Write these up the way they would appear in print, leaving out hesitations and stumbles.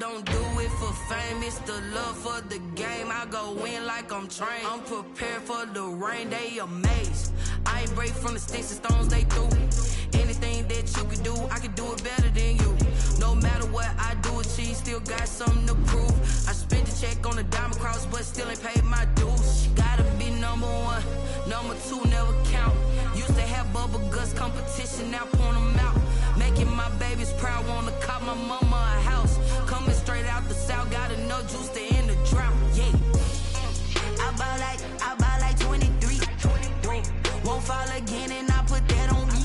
don't do it for fame, it's the love for the game. I go in like I'm trained. I'm prepared for the rain, they amazed. I ain't break from the sticks and stones they threw. Anything that you could do, I could do it better than you. No matter what I do, achieve, still got something to prove. I spent the check on the diamond cross, but still ain't paid my dues. Gotta be number one, number two never count. Used to have bubble guts competition, now point them out. Making my babies proud, wanna cop my mama a house. Coming straight out the south, got enough juice to end the drought. Yeah, I buy like 23. Won't fall again, and I put that on me.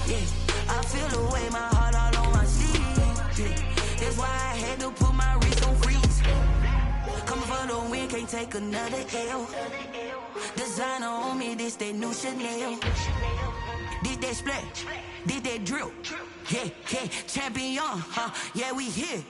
Yeah, I feel the way, my heart all on my sleeve. Yeah, that's why I had to put my wrist on freeze. Coming for the win, can't take another L. Designer on me, this that new Chanel. Did that splash, did that drill. Yeah, yeah, champion, huh? Yeah, we here.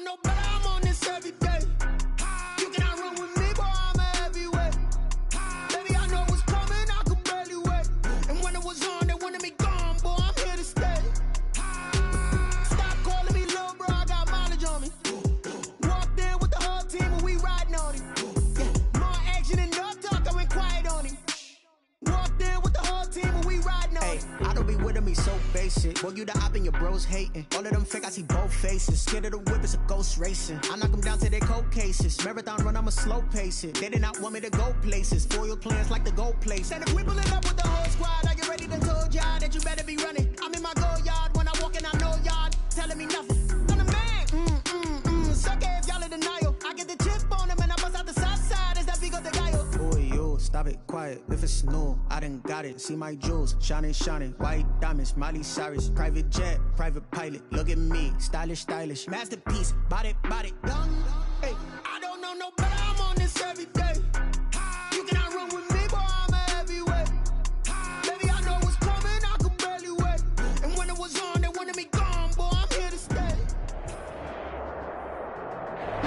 No, but I'm on this every day. You cannot run with me, boy, I'm a heavyweight. Baby, I know what's coming, I could barely wait. And when it was on, they wanted me gone, boy, I'm here to stay. Stop calling me little bro, I got mileage on me. Walked in with the whole team and we riding on him. Yeah, more action and no talk, I went quiet on him. Walked in with the whole team and we riding on him. I don't be with him, he's so basic. Boy, you the op and your bros hating. All of them fake, I see both faces. Scared of the whip, it's a ghost racing. I knock them down to their cold cases. Marathon run, I'ma slow pace it. They did not want me to go places. Foil plans like the gold place. And if we pulling up with the whole squad, I get ready to told y'all that you better be running. I'm in my go yard when I walk in, I know y'all telling me nothing. I'm the man. Suck it if y'all in denial. I get the chip on them and I bust out the south side. Is that Vigo de Gallo? Boy, yo, stop it, quiet. If it's new, I done got it. See my jewels, shining, shining. White diamonds, Miley Cyrus. Private jet, private pilot. Look at me, stylish, stylish. Masterpiece, body, done. Hey, I don't know no better, I'm on this every day. You cannot run with me, boy, I'm a heavyweight. Baby, I know what's coming, I could barely wait. And when it was on, they wanted me gone, boy, I'm here to stay.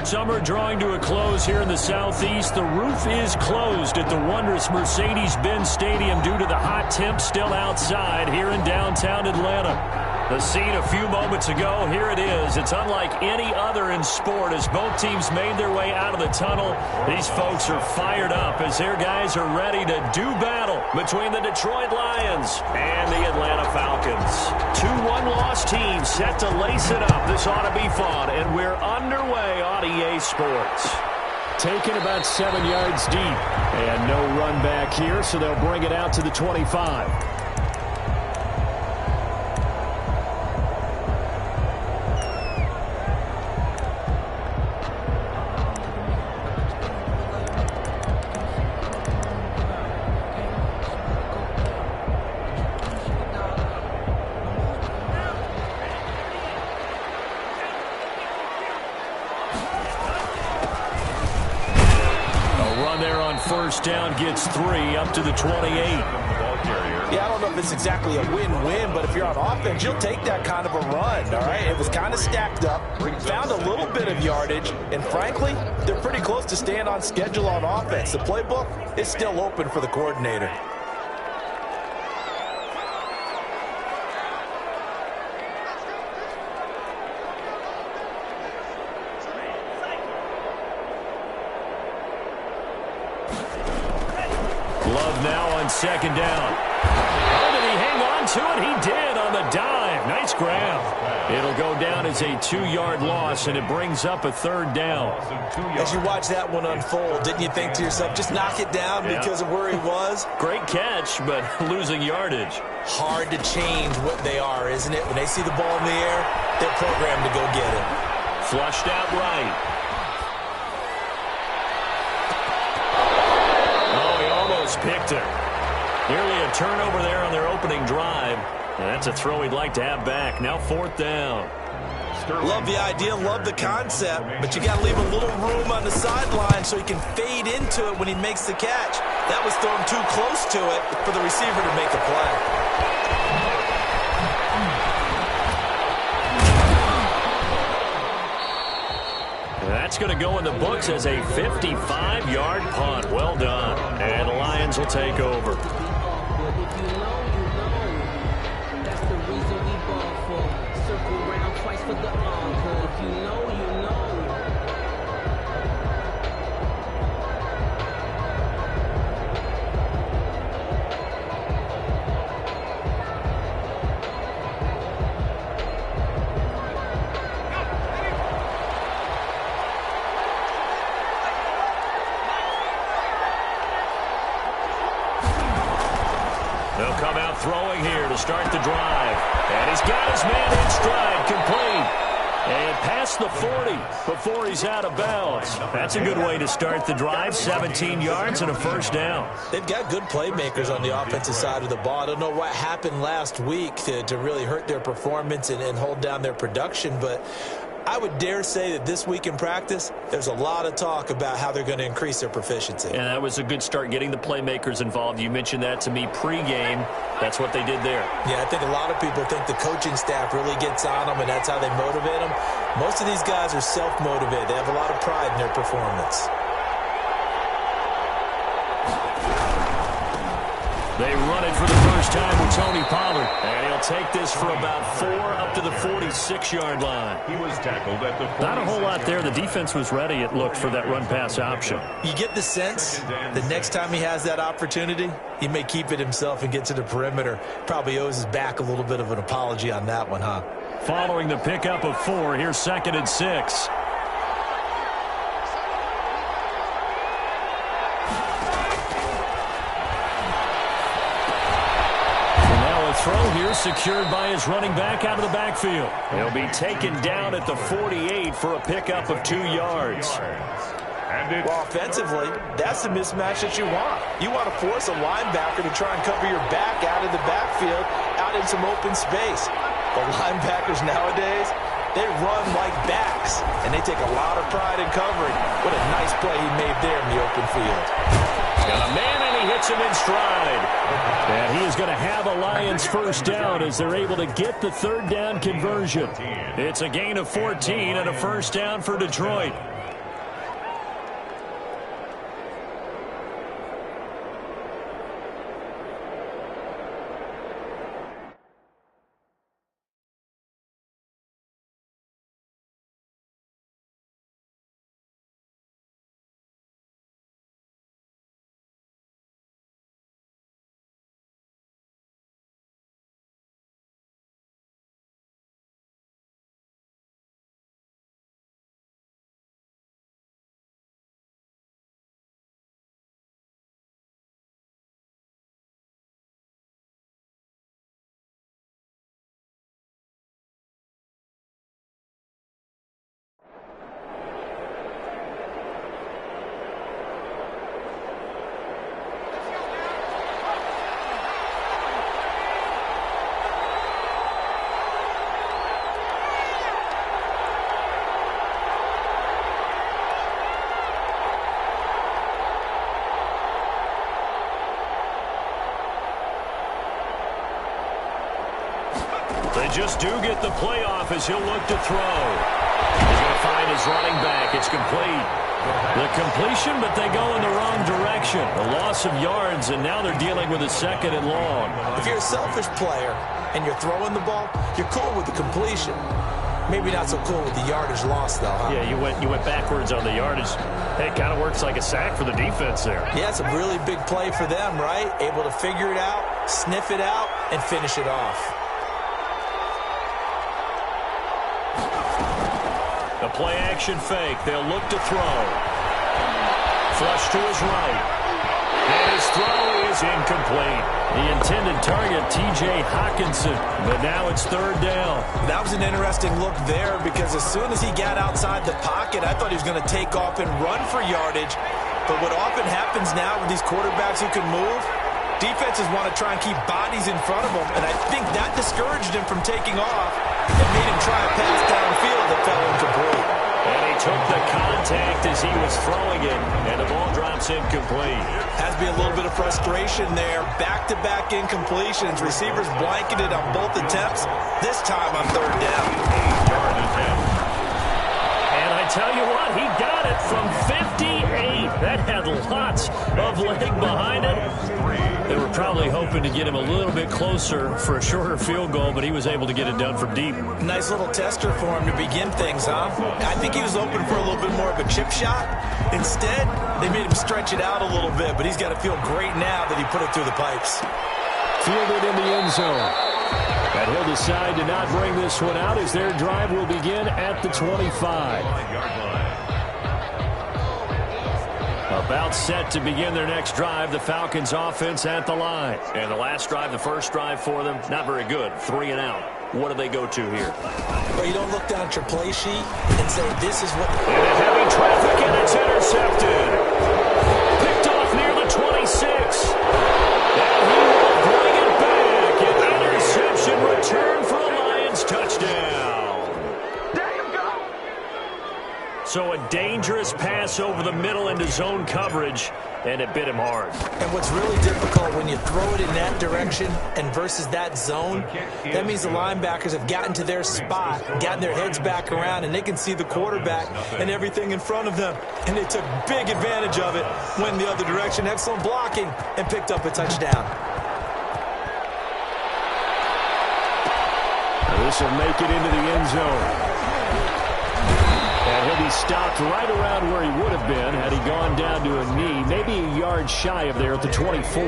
Summer drawing to a close here in the Southeast. The roof is closed at the wondrous Mercedes-Benz Stadium due to the hot temps still outside here in downtown Atlanta. The scene a few moments ago, here it is. It's unlike any other in sport as both teams made their way out of the tunnel. These folks are fired up as their guys are ready to do battle between the Detroit Lions and the Atlanta Falcons. Two one-loss teams set to lace it up. This ought to be fun, and we're underway on EA Sports. Taken about 7 yards deep, and no run back here, so they'll bring it out to the 25. First down gets 3 up to the 28. Yeah, I don't know if it's exactly a win-win, but if you're on offense, you'll take that kind of a run, all right? It was kind of stacked up, found a little bit of yardage, and frankly, they're pretty close to staying on schedule on offense. The playbook is still open for the coordinator. Love now on second down. Oh, did he hang on to it? He did on the dive. Nice grab. It'll go down as a 2-yard loss, and it brings up a third down. As you watch that one unfold, didn't you think to yourself, just knock it down because of where he was? Great catch, but losing yardage. Hard to change what they are, isn't it? When they see the ball in the air, they're programmed to go get it. Flushed out right. Picked it. Nearly a turnover there on their opening opening drive. And that's a throw he'd like to have back. Now 4th down. Love the idea, love the concept, but you got to leave a little room on the sideline so he can fade into it when he makes the catch. That was thrown too close to it for the receiver to make a play. That's going to go in the books as a 55-yard punt. Well done. And the Lions will take over. They'll come out throwing here to start the drive. And he's got his man in stride, complete. And past the 40 before he's out of bounds. That's a good way to start the drive. 17 yards and a first down. They've got good playmakers on the offensive side of the ball. I don't know what happened last week to really hurt their performance and hold down their production, but I would dare say that this week in practice, there's a lot of talk about how they're going to increase their proficiency. And that was a good start, getting the playmakers involved. You mentioned that to me pregame. That's what they did there. Yeah, I think a lot of people think the coaching staff really gets on them, and that's how they motivate them. Most of these guys are self-motivated. They have a lot of pride in their performance. They run it for the first time with Tony Pollard. And he'll take this for about 4 up to the 46-yard line. He was tackled at the 40. Not a whole lot there. The defense was ready, it looked, for that run-pass option. You get the sense the next time he has that opportunity, he may keep it himself and get to the perimeter. Probably owes his back a little bit of an apology on that one, huh? Following the pickup of 4, here's 2nd and 6. Throw here secured by his running back out of the backfield. He'll be taken down at the 48 for a pickup of 2 yards. Well, offensively, that's the mismatch that you want. You want to force a linebacker to try and cover your back out of the backfield, out in some open space. But linebackers nowadays, they run like backs, and they take a lot of pride in covering. What a nice play he made there in the open field. Got a man, and he hits him in stride. And he is going to have a Lions first down as they're able to get the 3rd down conversion. It's a gain of 14 and a first down for Detroit. They just do get the playoff as he'll look to throw. He's going to find his running back. It's complete. The completion, but they go in the wrong direction. A loss of yards, and now they're dealing with a 2nd and long. If you're a selfish player and you're throwing the ball, you're cool with the completion. Maybe not so cool with the yardage loss, though, huh? Yeah, you went backwards on the yardage. Hey, it kind of works like a sack for the defense there. Yeah, it's a really big play for them, right? Able to figure it out, sniff it out, and finish it off. The play-action fake. They'll look to throw. Flush to his right. And his throw is incomplete. The intended target, T.J. Hawkinson. But now it's 3rd down. That was an interesting look there because as soon as he got outside the pocket, I thought he was going to take off and run for yardage. But what often happens now with these quarterbacks who can move, Defenses want to try and keep bodies in front of him, and I think that discouraged him from taking off and made him try a pass downfield that fell incomplete. And he took the contact as he was throwing it, and the ball drops incomplete. Has to be a little bit of frustration there. Back-to-back incompletions. Receivers blanketed on both attempts, this time on third down. And I tell you what, he got it from 58. That had lots of leg behind it. They were probably hoping to get him a little bit closer for a shorter field goal, but he was able to get it done from deep. Nice little tester for him to begin things, huh? I think he was open for a little bit more of a chip shot. Instead, they made him stretch it out a little bit, but he's got to feel great now that he put it through the pipes. Fielded in the end zone. And he'll decide to not bring this one out as their drive will begin at the 25. About set to begin their next drive. The Falcons offense at the line. And the last drive, the first drive for them, not very good. 3 and out. What do they go to here? Well, you don't look down at your play sheet and say, this is what... And heavy traffic, and it's intercepted. Picked off near the 26. And he will bring it back. An interception return for a Lions touchdown. So a dangerous pass over the middle into zone coverage, and it bit him hard. And what's really difficult when you throw it in that direction and versus that zone, that means the linebackers have gotten to their spot, gotten their heads back around, and they can see the quarterback and everything in front of them. And they took big advantage of it, went the other direction, excellent blocking, and picked up a touchdown. Now this will make it into the end zone. And he'll be stopped right around where he would have been had he gone down to a knee, maybe a yard shy of there at the 24.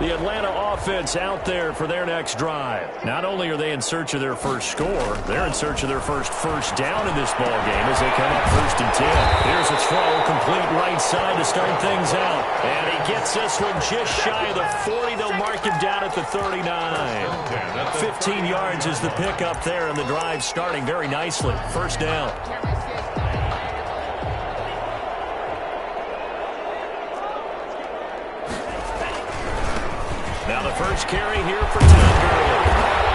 The Atlanta offense out there for their next drive. Not only are they in search of their first score, they're in search of their first down in this ball game as they come up 1st and 10. Here's a throw, complete right side to start things out. And he gets this one just shy of the 40. They'll mark him down at the 39. 15 yards is the pickup there, and the drive starting very nicely. First down. Now the first carry here for Todd Gurley.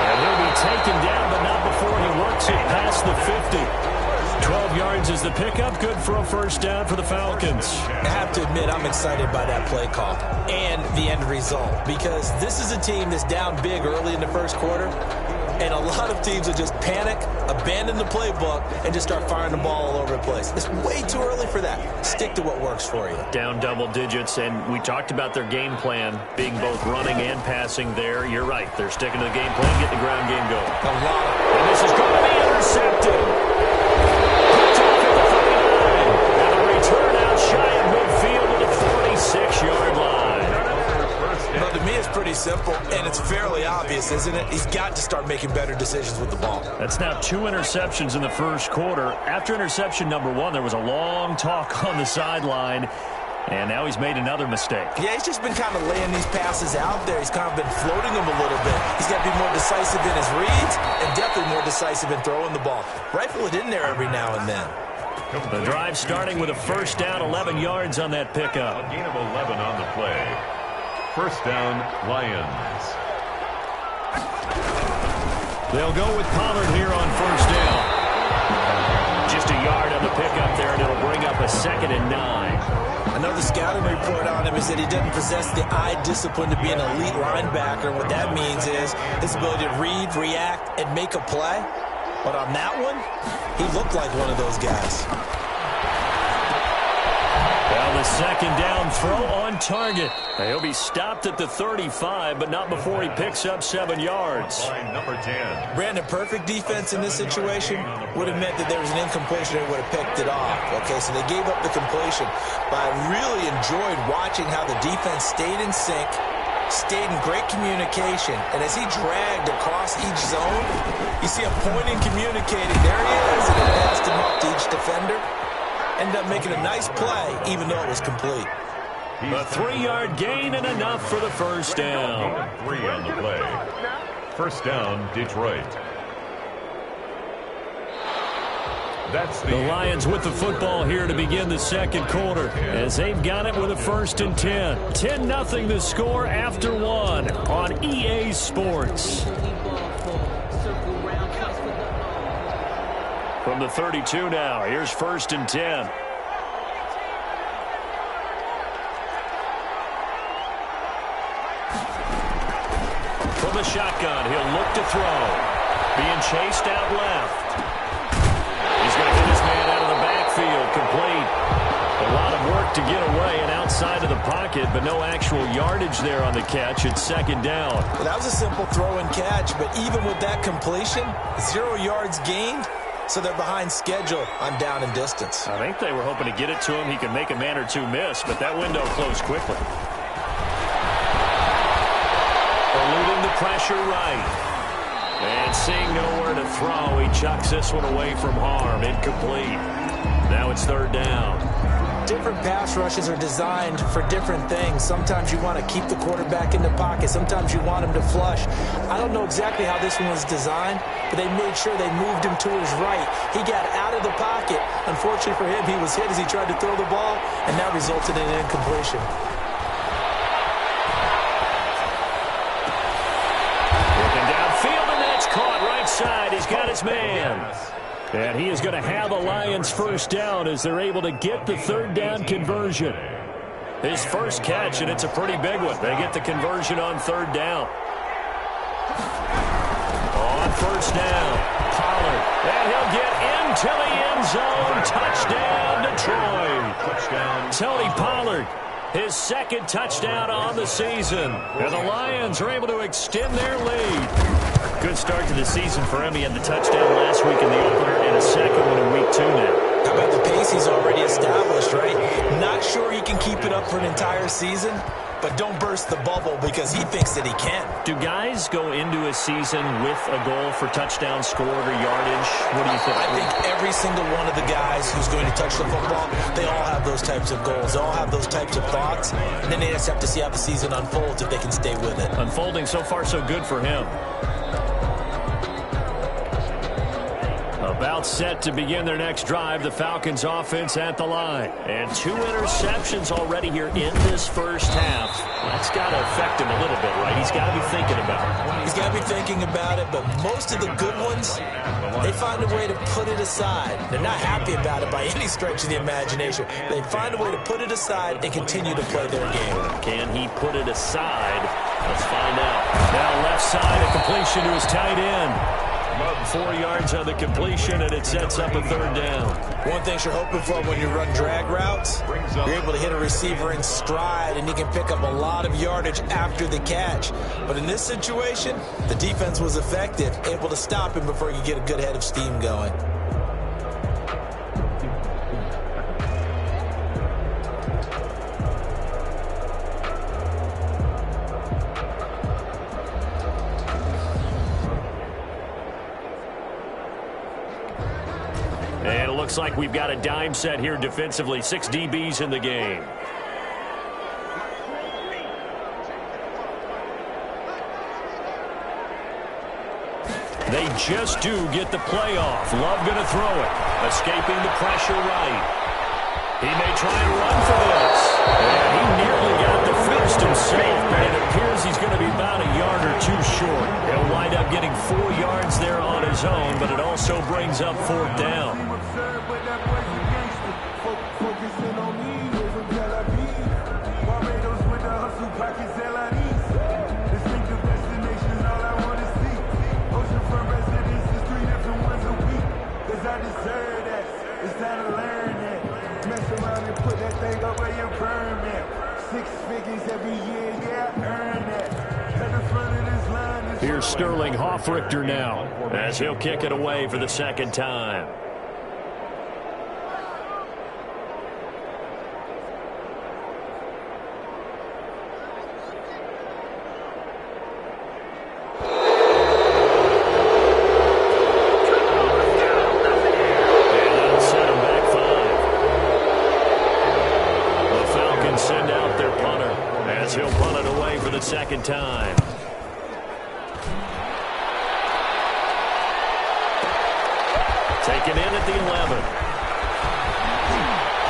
And he'll be taken down, but not before he works it past the 50. 12 yards is the pickup. Good for a first down for the Falcons. I have to admit, I'm excited by that play call and the end result, because this is a team that's down big early in the first quarter, and a lot of teams will just panic, abandon the playbook, and just start firing the ball all over the place. It's way too early for that. Stick to what works for you. Down double digits, and we talked about their game plan being both running and passing there. You're right. They're sticking to the game plan, getting the ground game going. And this is going to be intercepted. Picked off at the 39. And a return out shy of midfield to the 46-yard line. Well, to me, it's pretty simple, and it's fairly obvious, isn't it? He's got to start making better decisions with the ball. That's now 2 interceptions in the first quarter. After interception number 1, there was a long talk on the sideline, and now he's made another mistake. Yeah, he's just been kind of laying these passes out there. He's kind of been floating them a little bit. He's got to be more decisive in his reads and definitely more decisive in throwing the ball. Rifle it in there every now and then. The drive starting with a first down, 11 yards on that pickup. A gain of 11 on the play. First down, Lions. They'll go with Pollard here on first down. Just a yard on the pickup there, and it'll bring up a 2nd and 9. I know the scouting report on him is that he doesn't possess the eye discipline to be an elite linebacker. What that means is his ability to read, react, and make a play. But on that one, he looked like one of those guys. Well, the second down throw on target. He'll be stopped at the 35, but not before he picks up 7 yards. Number 10. Brandon, perfect defense in this situation would have meant that there was an incompletion and would have picked it off. Okay, so they gave up the completion. But I really enjoyed watching how the defense stayed in sync, stayed in great communication, and as he dragged across each zone, you see him pointing, communicating. There he is, and he passed him up to each defender. Ended up making a nice play, even though it was complete. A 3-yard gain and enough for the first down. 3 on the play. First down, Detroit. That's The Lions with the football here to begin the second quarter as they've got it with a 1st and 10. 10-0 the score after 1 on EA Sports. From the 32 now, here's 1st and 10. From the shotgun, he'll look to throw. Being chased out left. He's going to get his man out of the backfield, complete. A lot of work to get away and outside of the pocket, but no actual yardage there on the catch. It's 2nd down. Well, that was a simple throw and catch, but even with that completion, 0 yards gained, so they're behind schedule on down and distance. I think they were hoping to get it to him. He could make a man or two miss, but that window closed quickly. Eluding the pressure right. And seeing nowhere to throw, he chucks this one away from harm. Incomplete. Now it's 3rd down. Different pass rushes are designed for different things. Sometimes you want to keep the quarterback in the pocket. Sometimes you want him to flush. I don't know exactly how this one was designed, but they made sure they moved him to his right. He got out of the pocket. Unfortunately for him, he was hit as he tried to throw the ball, and that resulted in an incompletion. Caught right side. He's got his man. And he is going to have a Lions 1st down as they're able to get the 3rd down conversion. His first catch, and it's a pretty big one. They get the conversion on 3rd down. On 1st down, Pollard. And he'll get into the end zone. Touchdown, Detroit. Touchdown. Tony Pollard. His 2nd touchdown on the season. And the Lions are able to extend their lead. Good start to the season for him. He had the touchdown last week in the opener and a 2nd one in week 2 now. How about the pace he's already established, right? Not sure he can keep it up for an entire season, but don't burst the bubble because he thinks that he can. Do guys go into a season with a goal for touchdown scored or yardage? What do you think? I think every single one of the guys who's going to touch the football, they all have those types of goals. They all have those types of thoughts. And then they just have to see how the season unfolds if they can stay with it. Unfolding so far so good for him. About set to begin their next drive. The Falcons offense at the line. And 2 interceptions already here in this first half. That's got to affect him a little bit, right? He's got to be thinking about it. He's got to be thinking about it, but most of the good ones, they find a way to put it aside. They're not happy about it by any stretch of the imagination. They find a way to put it aside and continue to play their game. Can he put it aside? Let's find out. Now left side, a completion to his tight end. 4 yards on the completion, and it sets up a 3rd down. One thing you're hoping for when you run drag routes, you're able to hit a receiver in stride, and he can pick up a lot of yardage after the catch. But in this situation, the defense was effective, able to stop him before he could get a good head of steam going. And it looks like we've got a dime set here defensively. 6 DBs in the game. They just do get the play off. Love going to throw it. Escaping the pressure right. He may try and run for this. And he nearly got the first himself, but it appears he's going to be about a yard or 2 short. He'll wind up getting 4 yards there on his own, but it also brings up 4th down. Here's Sterling Hoffrichter now as he'll kick it away for the 2nd time. Send out their punter as he'll punt it away for the 2nd time. Taken in at the 11.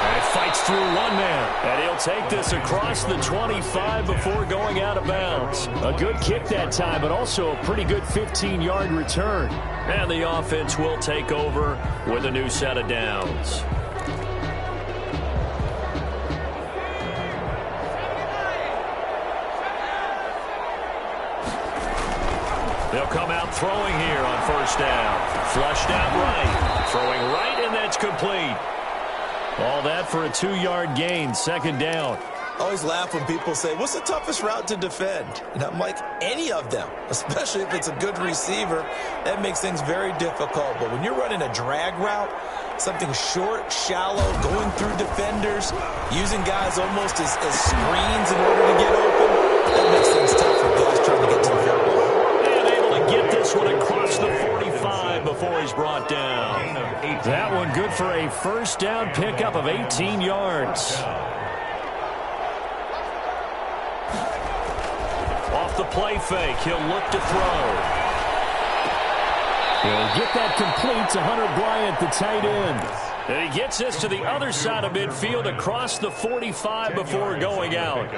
And fights through one man. And he'll take this across the 25 before going out of bounds. A good kick that time, but also a pretty good 15-yard return. And the offense will take over with a new set of downs. They'll come out throwing here on first down. Flushed out right. Throwing right, and that's complete. All that for a 2-yard gain, second down. I always laugh when people say, what's the toughest route to defend? And I'm like, any of them, especially if it's a good receiver. That makes things very difficult. But when you're running a drag route, something short, shallow, going through defenders, using guys almost as screens in order to get open, that makes things tough for guys trying to get to the football. And able to get this one across the 45 before he's brought down. That one good for a first down pickup of 18 yards. Off the play fake, he'll look to throw. He'll get that complete to Hunter Bryant, the tight end. And he gets this to the other side of midfield across the 45 before going out.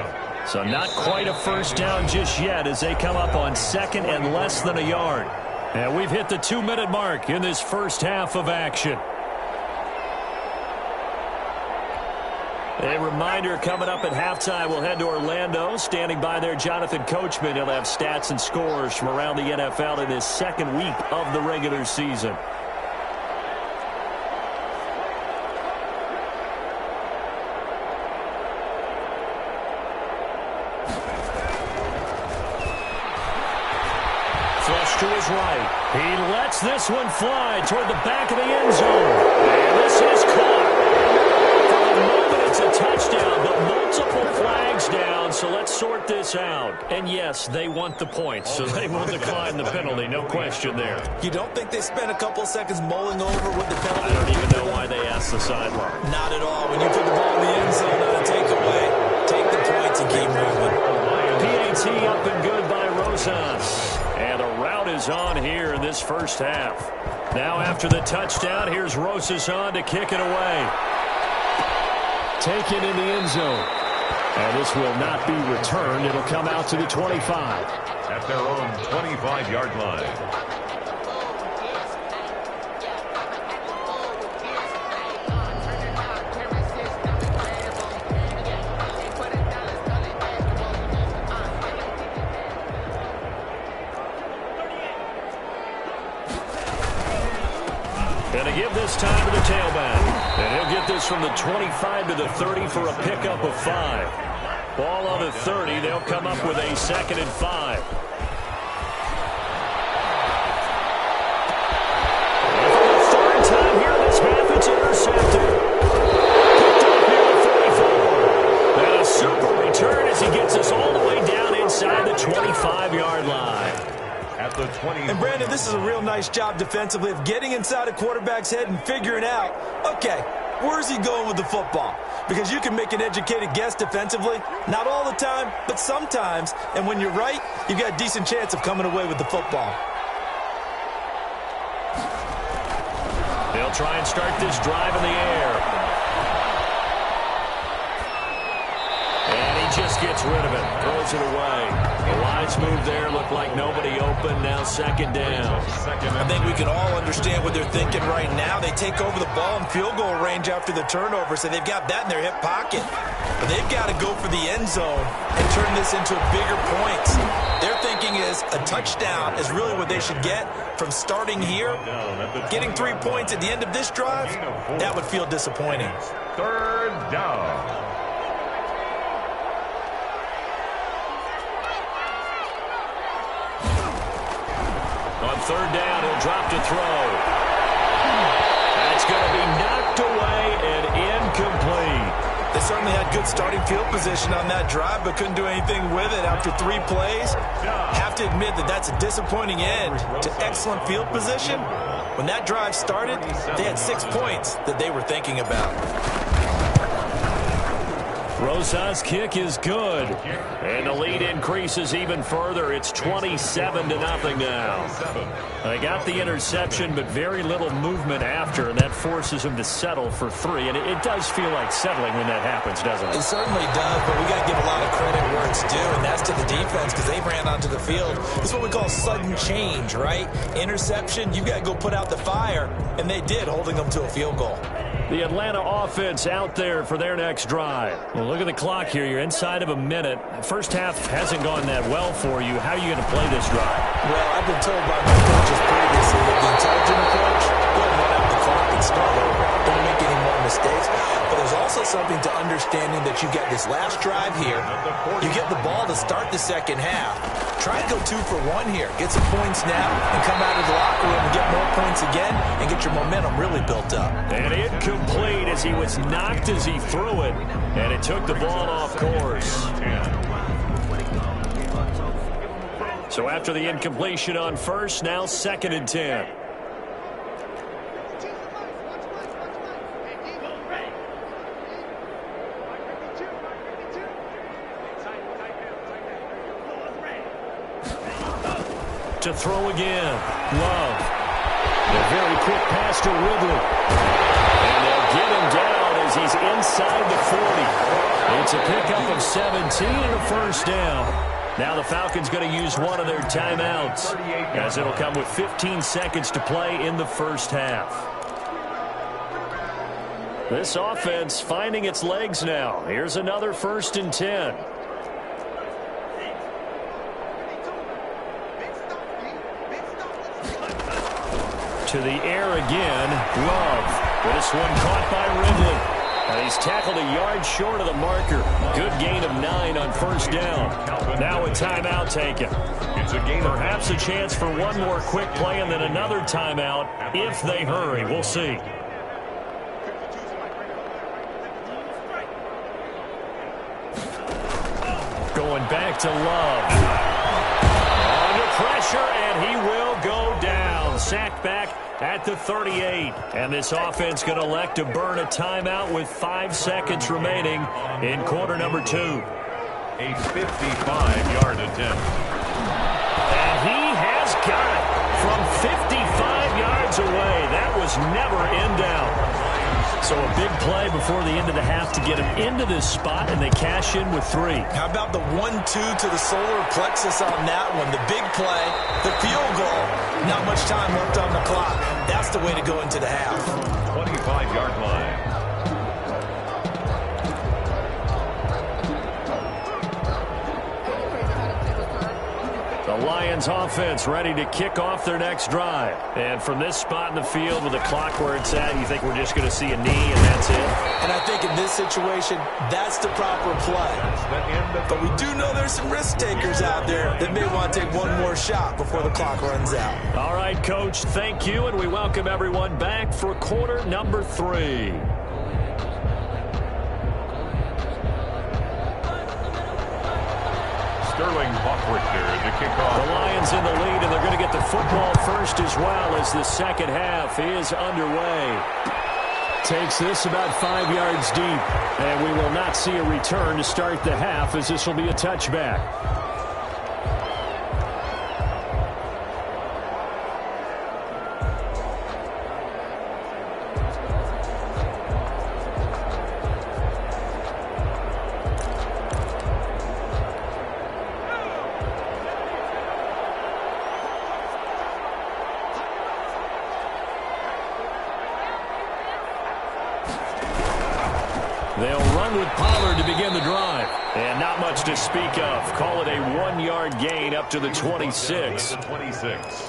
So not quite a first down just yet as they come up on second and less than a yard. And we've hit the 2-minute mark in this first half of action. A reminder coming up at halftime, we'll head to Orlando. Standing by there, Jonathan Coachman. He'll have stats and scores from around the NFL in his second week of the regular season. Flush to his right. He lets this one fly toward the back of the end zone. And this is caught. It's a touchdown, but multiple flags down, so let's sort this out. And yes, they want the points, so they will decline the penalty, no question there. You don't think they spent a couple seconds mulling over what the penalty? I don't even know why they asked the sideline. Not at all. When you put the ball in the end zone on a takeaway, take the points and keep moving. PAT up and good by Rosas. And a route is on here in this first half. Now after the touchdown, here's Rosas on to kick it away. Taken in the end zone. And this will not be returned. It'll come out to the 25. At their own 25-yard line. Going to give this time to the tailback. And he'll get this from the 25 to the 30 for a pickup of 5. Ball on the 30. They'll come up with a 2nd and 5. And for the third time here in this half, it's intercepted. Picked up near the 44. And a super return as he gets us all the way down inside the 25-yard line. At the 20. And Brandon, this is a real nice job defensively of getting inside a quarterback's head and figuring out, okay, where's he going with the football? Because you can make an educated guess defensively, not all the time, but sometimes. And when you're right, you've got a decent chance of coming away with the football. They'll try and start this drive in the air. And he just gets rid of it, throws it away. A wise move there, looked like nobody open, now 2nd down. I think we can all understand what they're thinking right now. They take over the ball in field goal range after the turnover, so they've got that in their hip pocket. But they've got to go for the end zone and turn this into bigger points. Their thinking is a touchdown is really what they should get from starting here. Getting 3 points at the end of this drive, that would feel disappointing. 3rd down. On 3rd down, he'll drop to throw. That's going to be knocked away and incomplete. They certainly had good starting field position on that drive, but couldn't do anything with it after 3 plays. Have to admit that that's a disappointing end to excellent field position. When that drive started, they had 6 points that they were thinking about. Rosas' kick is good. And the lead increases even further. It's 27-0 now. They got the interception, but very little movement after, and that forces them to settle for 3. And it does feel like settling when that happens, doesn't it? It certainly does, but we got to give a lot of credit where it's due, and that's to the defense because they ran onto the field. This is what we call sudden change, right? Interception, you got to go put out the fire, and they did, holding them to a field goal. The Atlanta offense out there for their next drive. Well, look at the clock here. You're inside of a minute. First half hasn't gone that well for you. How are you going to play this drive? Well, I've been told by my coaches previously that the intelligent approach, go ahead and run out the clock and start over. Don't make any more mistakes. But there's also something to understanding that you get this last drive here. You get the ball to start the second half. Try and go 2 for 1 here. Get some points now and come out of the locker room and get more points again and get your momentum really built up. And incomplete as he was knocked as he threw it. And it took the ball off course. So after the incompletion on first, now 2nd and 10. To throw again. Love. A very quick pass to Ridley. And they'll get him down as he's inside the 40. It's a pickup of 17 and a first down. Now the Falcons going to use one of their timeouts, as it'll come with 15 seconds to play in the first half. This offense finding its legs now. Here's another 1st and 10. To the air again. Love. But this one caught by Ridley. And he's tackled a yard short of the marker. Good gain of 9 on first down. Now a timeout taken. Perhaps a chance for one more quick play and then another timeout if they hurry. We'll see. Going back to Love. Under pressure, and he will go down. Sacked back at the 38. And this offense going to elect to burn a timeout with 5 seconds remaining in quarter number 2. A 55-yard attempt. And he has got it from 55 yards away. That was never in doubt. So a big play before the end of the half to get him into this spot, and they cash in with 3. How about the 1-2 to the solar plexus on that one? The big play, the field goal, not much time left on the clock. That's the way to go into the half. 25-yard line. The Lions offense ready to kick off their next drive. And from this spot in the field with the clock where it's at, you think we're just going to see a knee and that's it? And I think in this situation, that's the proper play. But we do know there's some risk takers out there that may want to take one more shot before the clock runs out. All right, Coach, thank you, and we welcome everyone back for quarter number 3. Sterling Buckrichter to kick off. The Lions in the lead, and they're going to get the football first as well as the second half is underway. Takes this about 5 yards deep, and we will not see a return to start the half as this will be a touchback. They'll run with Pollard to begin the drive. And not much to speak of. Call it a 1-yard gain up to the 26.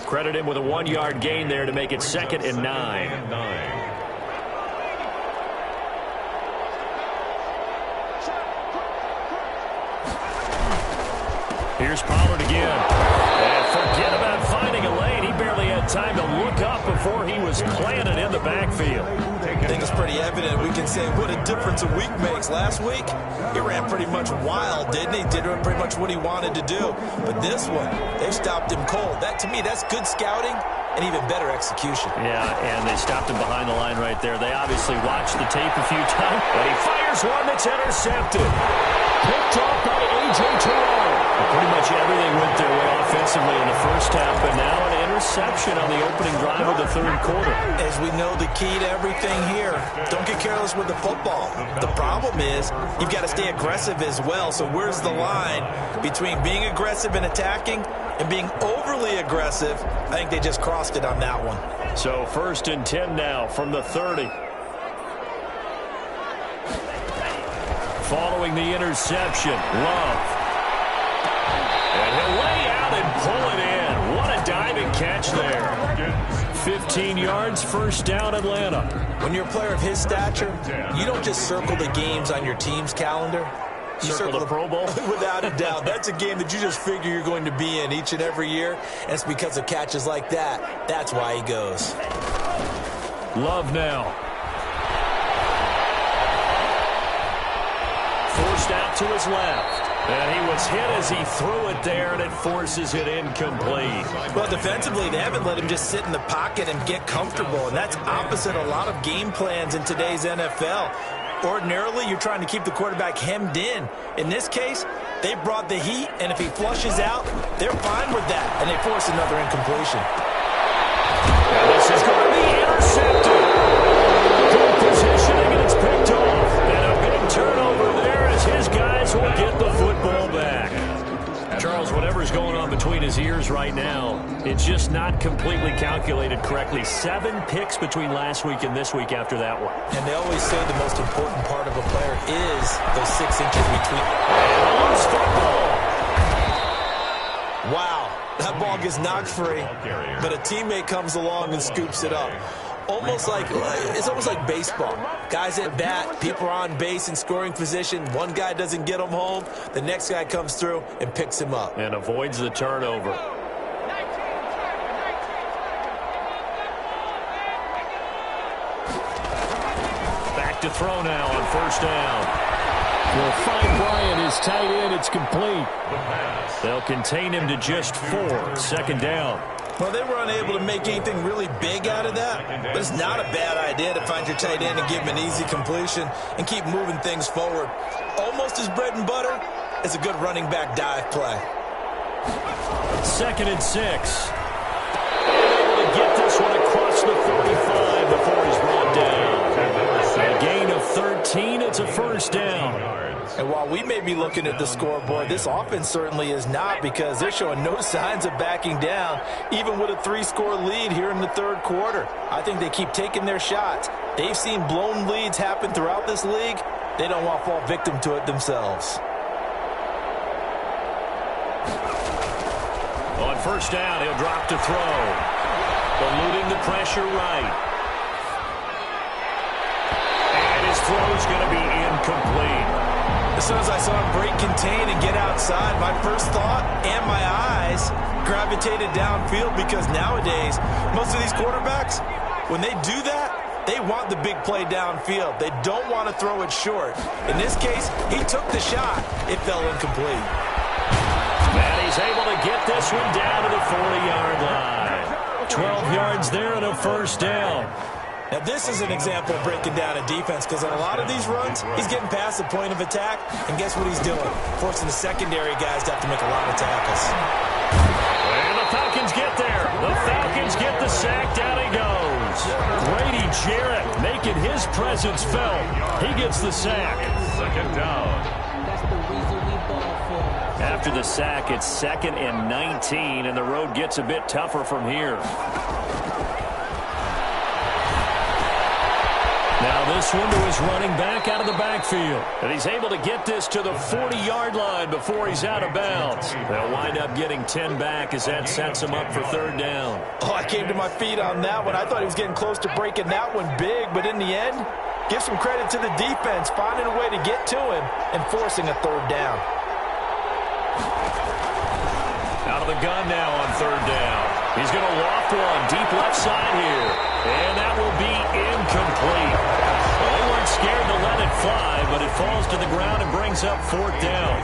Credit him with a 1-yard gain there to make it 2nd and 9. Here's Pollard again. And forget about finding a lane. He barely had time to look up before he was planted in the backfield. I think it's pretty evident. We can say what a difference a week makes. Last week, he ran pretty much wild, didn't he? Did pretty much what he wanted to do. But this one, they stopped him cold. That, to me, that's good scouting and even better execution. Yeah, and they stopped him behind the line right there. They obviously watched the tape a few times, but he fires one that's intercepted. Picked off by A.J. Terrell. Pretty much everything went their way offensively in the first half, but now an interception on the opening drive of the third quarter. As we know, the key to everything here, don't get careless with the football. The problem is you've got to stay aggressive as well. So where's the line between being aggressive and attacking and being overly aggressive? I think they just crossed it on that one. So 1st and 10 now from the 30. Following the interception, Love. And he'll lay out and pull it in. What a diving catch there. 15 yards, first down, Atlanta. When you're a player of his stature, you don't just circle the games on your team's calendar. You circle the Pro Bowl? Without a doubt. That's a game that you just figure you're going to be in each and every year, and it's because of catches like that. That's why he goes. Love now. Forced out to his left. And he was hit as he threw it there, and it forces it incomplete. Well, defensively, they haven't let him just sit in the pocket and get comfortable, and that's opposite a lot of game plans in today's NFL. Ordinarily, you're trying to keep the quarterback hemmed in. In this case, they brought the heat, and if he flushes out, they're fine with that, and they force another incompletion. And this is going to be intercepted. Good positioning, and it's picked off. And a big turnover there as his guys will get the football back. Charles, whatever's going on between his ears right now, it's just not completely calculated correctly. 7 picks between last week and this week after that one. And they always say the most important part of a player is those 6 inches between. And a loose football. Wow, that ball gets knocked free, but a teammate comes along and scoops it up. It's almost like baseball. Guys at bat, people are on base in scoring position. One guy doesn't get him home. The next guy comes through and picks him up. And avoids the turnover. Back to throw now on first down. Will find Bryant, his tight end. It's complete. They'll contain him to just 4. 2nd down. Well, they were unable to make anything really big out of that, but it's not a bad idea to find your tight end and give him an easy completion and keep moving things forward. Almost as bread and butter as a good running back dive play. 2nd and 6. Able to get this one across the 45 before he's brought down. A gain of 13. It's a first down. And while we may be looking at the scoreboard, this offense certainly is not, because they're showing no signs of backing down, even with a 3-score lead here in the third quarter. I think they keep taking their shots. They've seen blown leads happen throughout this league. They don't want to fall victim to it themselves. On first down, he'll drop to throw. Eluding the pressure right. And his throw's going to be incomplete. As soon as I saw him break contain and get outside, my first thought and my eyes gravitated downfield, because nowadays, most of these quarterbacks, when they do that, they want the big play downfield. They don't want to throw it short. In this case, he took the shot. It fell incomplete. And he's able to get this one down to the 40-yard line. 12 yards there and a first down. Now, this is an example of breaking down a defense, because on a lot of these runs, he's getting past the point of attack, and guess what he's doing? Forcing the secondary guys to have to make a lot of tackles. And the Falcons get there. The Falcons get the sack. Down he goes. Grady Jarrett making his presence felt. He gets the sack. 2nd down. After the sack, it's 2nd and 19, and the road gets a bit tougher from here. Now this one to his running back out of the backfield. And he's able to get this to the 40-yard line before he's out of bounds. They'll wind up getting 10 back as that sets him up for 3rd down. Oh, I came to my feet on that one. I thought he was getting close to breaking that one big, but in the end, give some credit to the defense, finding a way to get to him and forcing a 3rd down. Out of the gun now on 3rd down. He's going to loft one deep left side here. And that will be incomplete. Well, they weren't scared to let it fly, but it falls to the ground and brings up 4th down.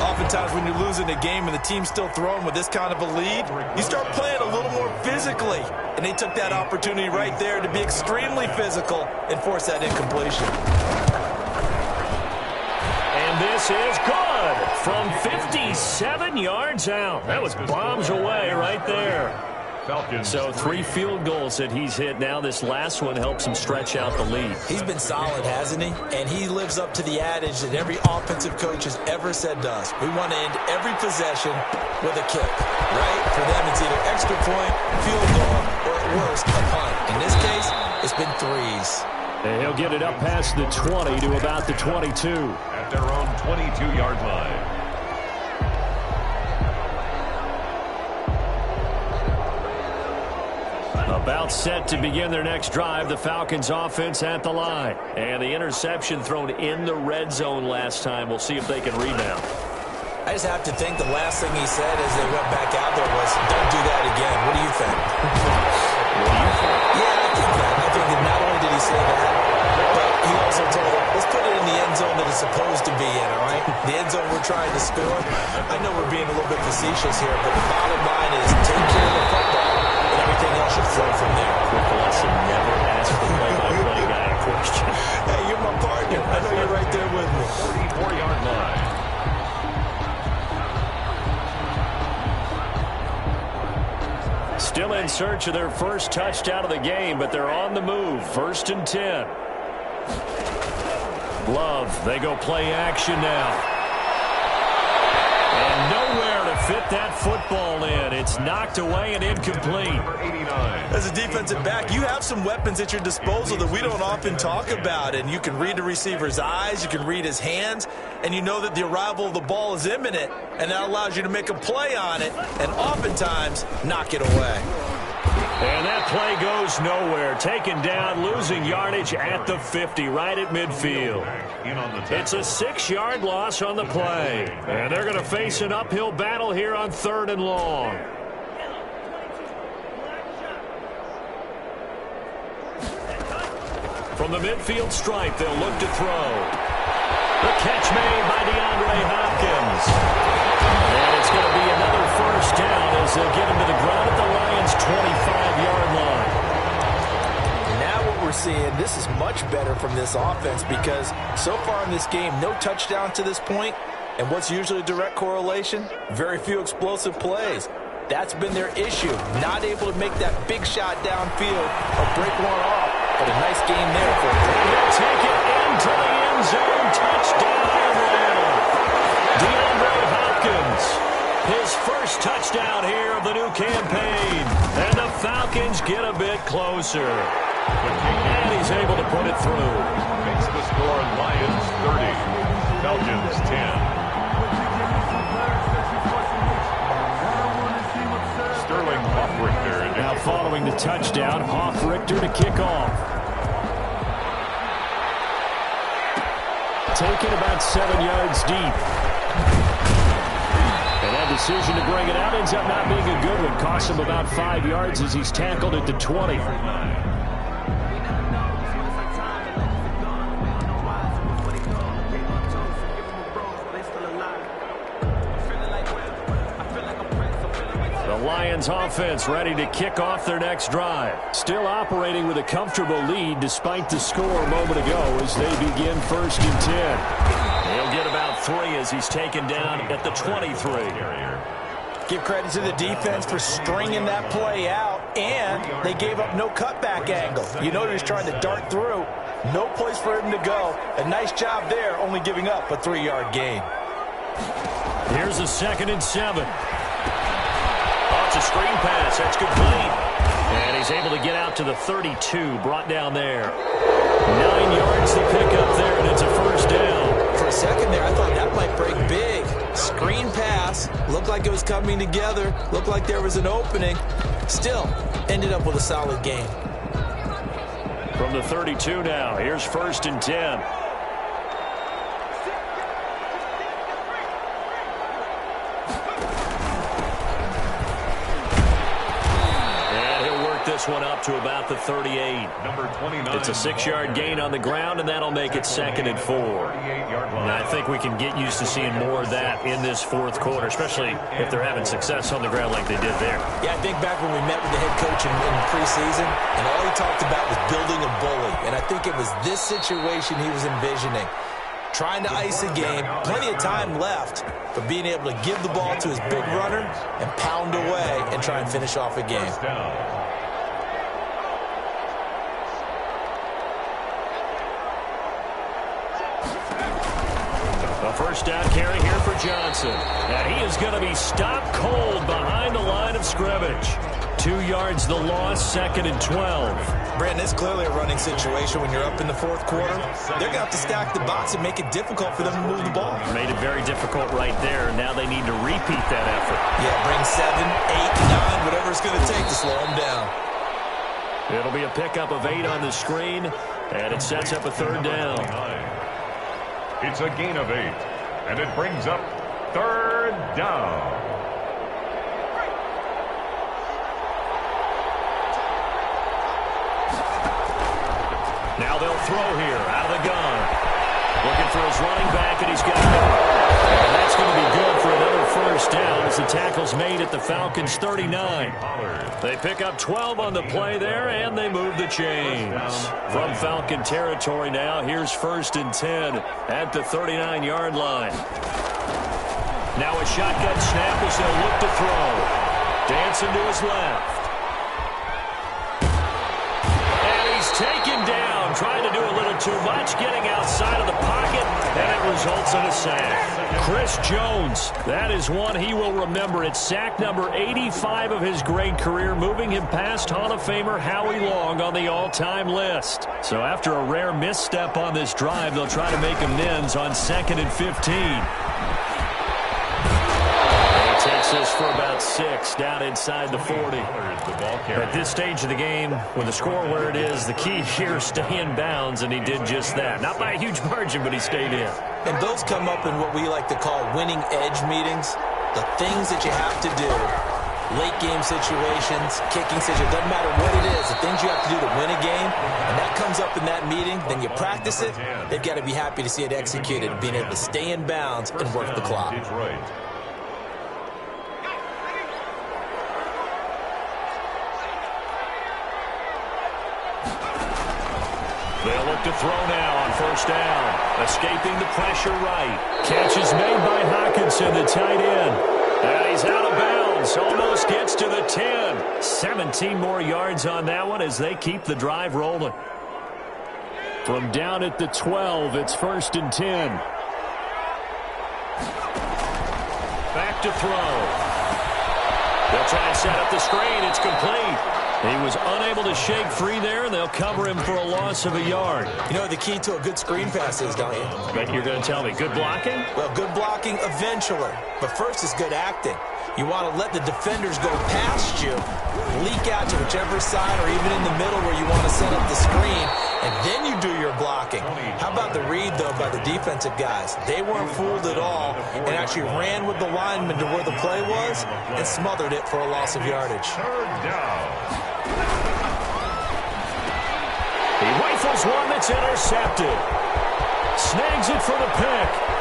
Oftentimes when you're losing a game and the team's still throwing with this kind of a lead, you start playing a little more physically. And they took that opportunity right there to be extremely physical and force that incompletion. And this is good from 57 yards out. That was bombs away right there. So 3 field goals that he's hit now. This last one helps him stretch out the lead. He's been solid, hasn't he? And he lives up to the adage that every offensive coach has ever said to us. We want to end every possession with a kick, right? For them, it's either extra point, field goal, or at worst, a punt. In this case, it's been 3s. And he'll get it up past the 20 to about the 22. At their own 22-yard line. About set to begin their next drive. The Falcons offense at the line. And the interception thrown in the red zone last time. We'll see if they can rebound. I just have to think the last thing he said as they went back out there was, don't do that again. What do you think? What do you think? Yeah, I think that. I think that not only did he say that, but he also told them, let's put it in the end zone that it's supposed to be in, all right? The end zone we're trying to score. I know we're being a little bit facetious here, but the bottom line is take care of the football, and everything else should flow from there. Quick lesson, never ask the play-by-play guy a question. Hey, you're my partner. I know you're right there with me. 34-yard line. Still in search of their first touchdown of the game, but they're on the move. 1st and 10. Love, they go play action now. And nowhere to fit that football in. It's knocked away and incomplete. As a defensive back, you have some weapons at your disposal that we don't often talk about. And you can read the receiver's eyes, you can read his hands, and you know that the arrival of the ball is imminent. And that allows you to make a play on it and oftentimes knock it away. And that play goes nowhere. Taken down, losing yardage at the 50, right at midfield. It's a 6-yard loss on the play. And they're going to face an uphill battle here on 3rd and long. From the midfield stripe, they'll look to throw. The catch made by DeAndre Hopkins. And it's going to be another 1st down as they'll get him to the ground at the Lions' 25-yard line. Now what we're seeing, this is much better from this offense because so far in this game, no touchdowns to this point. And what's usually a direct correlation? Very few explosive plays. That's been their issue. Not able to make that big shot downfield or break one off. But a nice game there for them. They'll take it into the end zone. Touchdown, Atlanta. DeAndre Hopkins. His first touchdown here of the new campaign. And the Falcons get a bit closer. And he's able to put it through. Makes the score Lions 30, Falcons 10. Sterling Hoffrichter. Now following the touchdown, Hoffrichter to kick off. Taken about 7 yards deep. And that decision to bring it out ends up not being a good one. Costs him about 5 yards as he's tackled at the 20. Lions offense ready to kick off their next drive. Still operating with a comfortable lead despite the score a moment ago as they begin 1st and 10. He'll get about 3 as he's taken down at the 23. Give credit to the defense for stringing that play out, and they gave up no cutback angle. You know he was trying to dart through. No place for him to go. A nice job there, only giving up a 3-yard gain. Here's a 2nd and 7. It's a screen pass. That's complete. And he's able to get out to the 32. Brought down there. 9 yards to pick up there, and it's a 1st down. For a second there, I thought that might break big. Screen pass. Looked like it was coming together. Looked like there was an opening. Still, ended up with a solid gain. From the 32 now, here's 1st and 10. one up to about the 38. Number 29. It's a 6-yard gain on the ground, and that'll make it 2nd and 4. And I think we can get used to seeing more of that in this fourth quarter, especially if they're having success on the ground like they did there. Yeah, I think back when we met with the head coach in preseason, and all he talked about was building a bully. And I think it was this situation he was envisioning. Trying to ice a game, plenty of time left, but being able to give the ball to his big runner and pound away and try and finish off a game. A first down carry here for Johnson. And he is going to be stopped cold behind the line of scrimmage. 2 yards the loss, 2nd and 12. Brandon, it's clearly a running situation when you're up in the fourth quarter. They're going to have to stack the box and make it difficult for them to move the ball. Made it very difficult right there. Now they need to repeat that effort. Yeah, bring 7, 8, 9, whatever it's going to take to slow them down. It'll be a pickup of 8 on the screen, and it sets up a 3rd down. It's a gain of 8, and it brings up 3rd down. Now they'll throw here out of the gun. Looking for his running back, and he's got it. And that's going to be good for another first down as the tackle's made at the Falcons' 39. They pick up 12 on the play there, and they move the chains. From Falcon territory now, here's 1st and 10 at the 39-yard line. Now a shotgun snap as they'll look to throw. Dancing to his left. Taken down, trying to do a little too much, getting outside of the pocket, and it results in a sack. Chris Jones, that is one he will remember. It's sack number 85 of his great career, moving him past Hall of Famer Howie Long on the all-time list. So after a rare misstep on this drive, they'll try to make amends on 2nd and 15. Takes this for about 6 down inside the 40. At this stage of the game, with the score where it is, the key here is stay in bounds, and he did just that. Not by a huge margin, but he stayed in. And those come up in what we like to call winning edge meetings. The things that you have to do, late game situations, kicking situations, doesn't matter what it is, the things you have to do to win a game, and that comes up in that meeting, then you practice it, they've got to be happy to see it executed, being able to stay in bounds and work the clock. They'll look to throw now on 1st down. Escaping the pressure right. Catch is made by Hawkinson, the tight end. And he's out of bounds. Almost gets to the 10. 17 more yards on that one as they keep the drive rolling. From down at the 12, it's 1st and 10. Back to throw. They'll try and set up the screen. It's complete. He was unable to shake free there, and they'll cover him for a loss of a yard. You know what the key to a good screen pass is, don't you? But you're going to tell me, good blocking? Well, good blocking eventually. But first is good acting. You want to let the defenders go past you, leak out to whichever side or even in the middle where you want to set up the screen, and then you do your blocking. How about the read, though, by the defensive guys? They weren't fooled at all and actually ran with the lineman to where the play was and smothered it for a loss of yardage. 3rd down. He rifles one that's intercepted. Snags it for the pick.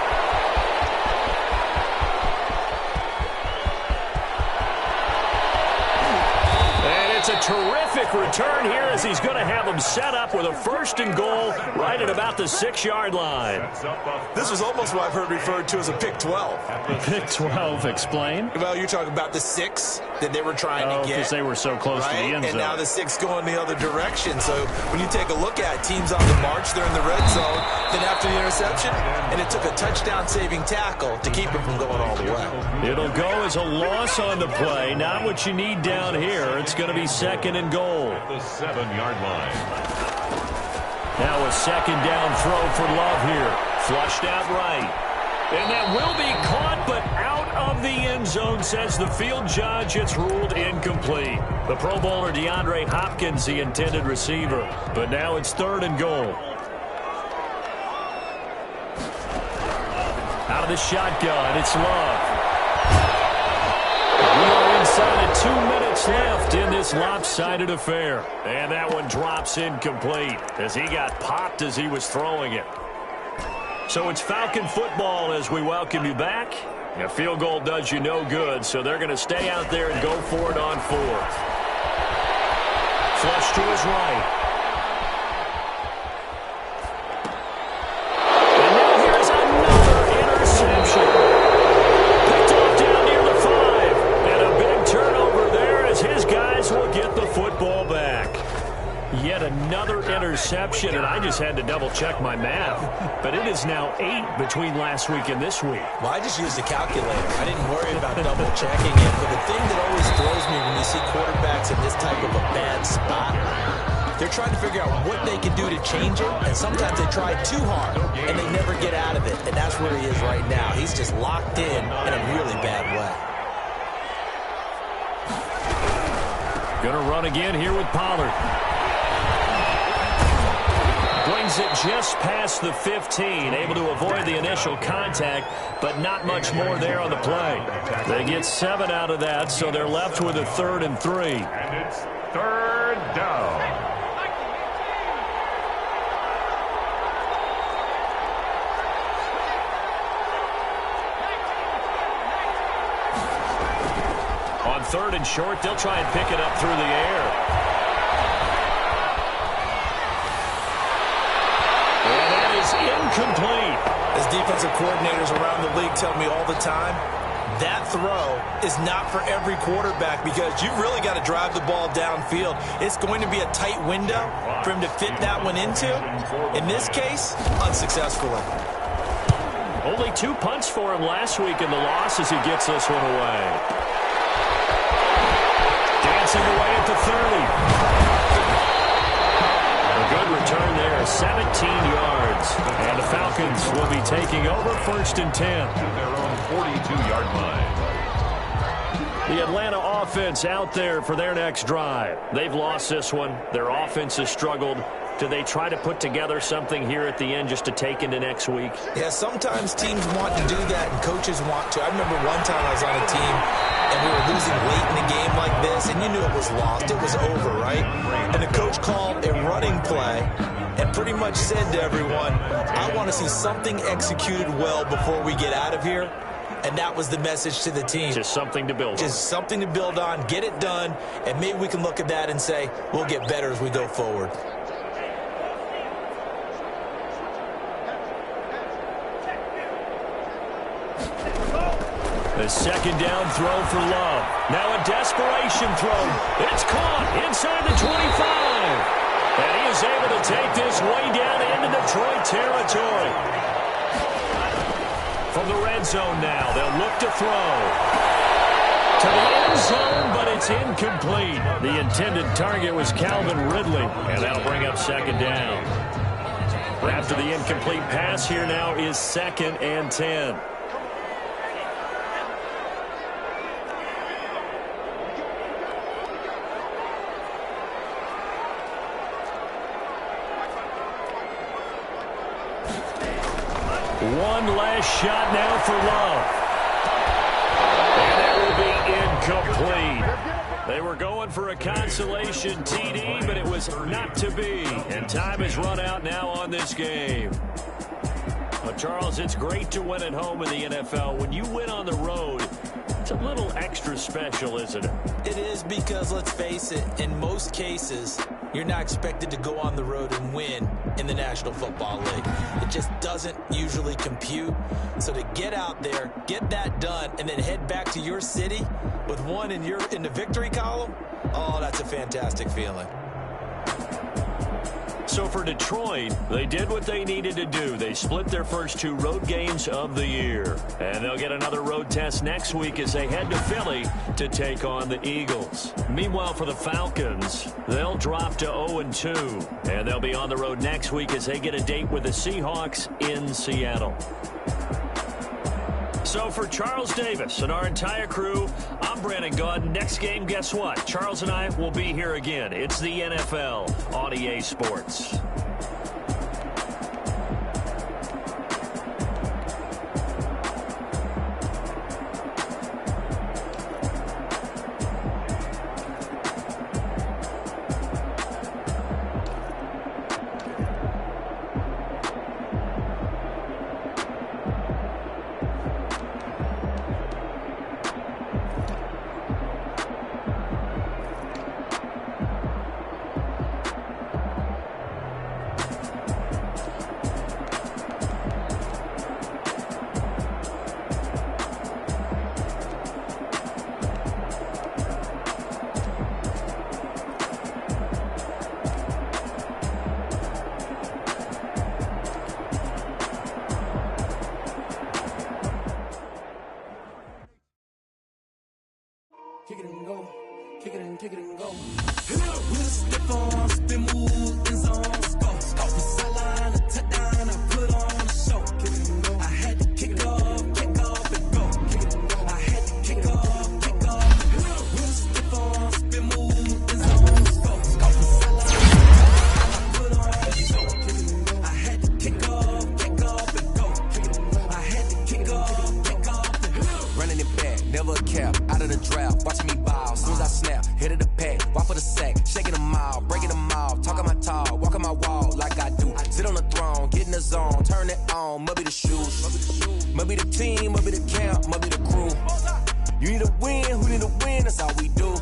It's a terrific return here as he's going to have them set up with a 1st and goal right at about the 6-yard line. This was almost what I've heard referred to as a pick 12. Pick 12, explain. Well, you're talking about the 6 that they were trying to get. Because they were so close to the end zone. And now the 6 going the other direction. So when you take a look at teams on the march, they're in the red zone. Then after the interception, and it took a touchdown-saving tackle to keep it from going all the way. It'll go as a loss on the play. Not what you need down here. It's going to be 2nd and goal. The 7-yard line. Now a 2nd down throw for Love here. Flushed out right. And that will be caught, but out of the end zone, says the field judge. It's ruled incomplete. The Pro Bowler DeAndre Hopkins, the intended receiver. But now it's 3rd and goal. Out of the shotgun, it's Love. We are inside inside of 2 minutes left in this lopsided affair. And that one drops incomplete as he got popped as he was throwing it. So it's Falcon football as we welcome you back. A field goal does you no good, so they're going to stay out there and go for it on fourth. Flush to his right. And now here's another interception. Picked off down near the 5. And a big turnover there as his guys will get the football back. Yet another interception, and I just had to double-check my math. But it is now 8 between last week and this week. Well, I just used a calculator. I didn't worry about double-checking it. But the thing that always throws me when you see quarterbacks in this type of a bad spot, they're trying to figure out what they can do to change it, and sometimes they try too hard, and they never get out of it. And that's where he is right now. He's just locked in a really bad way. Gonna run again here with Pollard. Brings it just past the 15, able to avoid the initial contact, but not much more there on the play. They get 7 out of that, so they're left with a 3rd and 3. And it's 3rd down. On 3rd and short, they'll try and pick it up through the air. Incomplete. As defensive coordinators around the league tell me all the time, that throw is not for every quarterback because you've really got to drive the ball downfield. It's going to be a tight window for him to fit that one into. In this case, unsuccessfully. Only 2 punts for him last week in the loss as he gets this one away. Dancing away at the 30. A good return there, 17 yards. And the Falcons will be taking over 1st and 10. To their own 42-yard line. The Atlanta offense out there for their next drive. They've lost this one. Their offense has struggled. Do they try to put together something here at the end just to take into next week? Yeah, sometimes teams want to do that and coaches want to. I remember one time I was on a team and we were losing late in a game like this, and you knew it was lost. It was over, right? And the coach called a running play and pretty much said to everyone, I want to see something executed well before we get out of here. And that was the message to the team. Just something to build on. Just something to build on, get it done, and maybe we can look at that and say, we'll get better as we go forward. The 2nd down throw for Love. Now a desperation throw. It's caught inside the 25. And he is able to take this way down into Detroit territory. From the red zone now, they'll look to throw. To the end zone, but it's incomplete. The intended target was Calvin Ridley, and that'll bring up 2nd down. After the incomplete pass, here now is 2nd and 10. One last shot now for Love. And that will be incomplete. They were going for a consolation TD, but it was not to be. And time has run out now on this game. But Charles, it's great to win at home in the NFL. When you win on the road, it's a little extra special, isn't it? It is because, let's face it, in most cases, you're not expected to go on the road and win in the National Football League. It just doesn't usually compute. So to get out there, get that done, and then head back to your city with one in the victory column, oh, that's a fantastic feeling. So for Detroit, they did what they needed to do. They split their first 2 road games of the year. And they'll get another road test next week as they head to Philly to take on the Eagles. Meanwhile, for the Falcons, they'll drop to 0-2. And they'll be on the road next week as they get a date with the Seahawks in Seattle. So for Charles Davis and our entire crew, I'm Brandon Gaudin. Next game, guess what? Charles and I will be here again. It's the NFL on EA Sports. kick it and go. Kick it and go. With a stiff on, spin move, in zone, go. Off the sideline, a touchdown, I put on a show. Kick it and go. I had to kick off and go. Kick it and go. I had to kick off. With a stiff on, spin move, in zone, go. Off the sideline, I put on a show. Kick it and go. I had to kick off and go. Kick it and go. I had to kick off and go. Running it back, never a cap, out of the drought, watching me ball, soon as I snap, hit of the pack, walk for the sack, shaking them all, breaking them all, talking my talk, walking my wall like I do, sit on the throne, get in the zone, turn it on, must be the shoes, must be the team, must be the camp, must be the crew, you need a win, who need a win, that's all we do,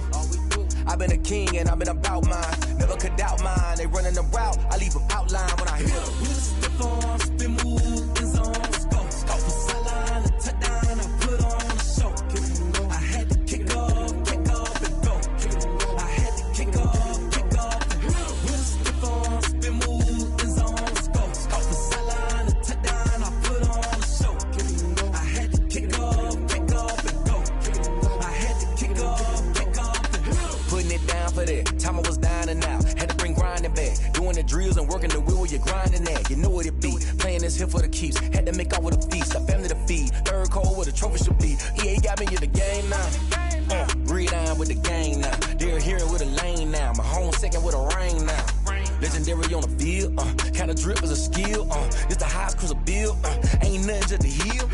I've been a king and I've been about mine, never could doubt mine, they running the route, I leave them outline when I hit them. With a stiff on, spin move, in zone, go. Off the sideline, a touchdown, I put on a show. Kick it and go. I had to kick off and go. Kick it and go. I had to kick off and go. With a stiff on, spin move, in zone, go. Off the sideline, a touchdown, I put on a show. Kick it and go. I had to kick off and go. Kick it and go. I had to kick off and go. Putting it down for that, time I was down and out, had to bring grinding back, doing the drills and working the wheel where you're grinding at, you know what it be, playing this here for the keeps, had to make out with a feast, a family to feed, third cold where the trophy should be, EA got me in the game now, breathe on with the gang now, they're hearing with a lane now, my home second with a rain now, legendary on the field, kinda drip is a skill, it's the highest cruiser bill, ain't nothing just the heel,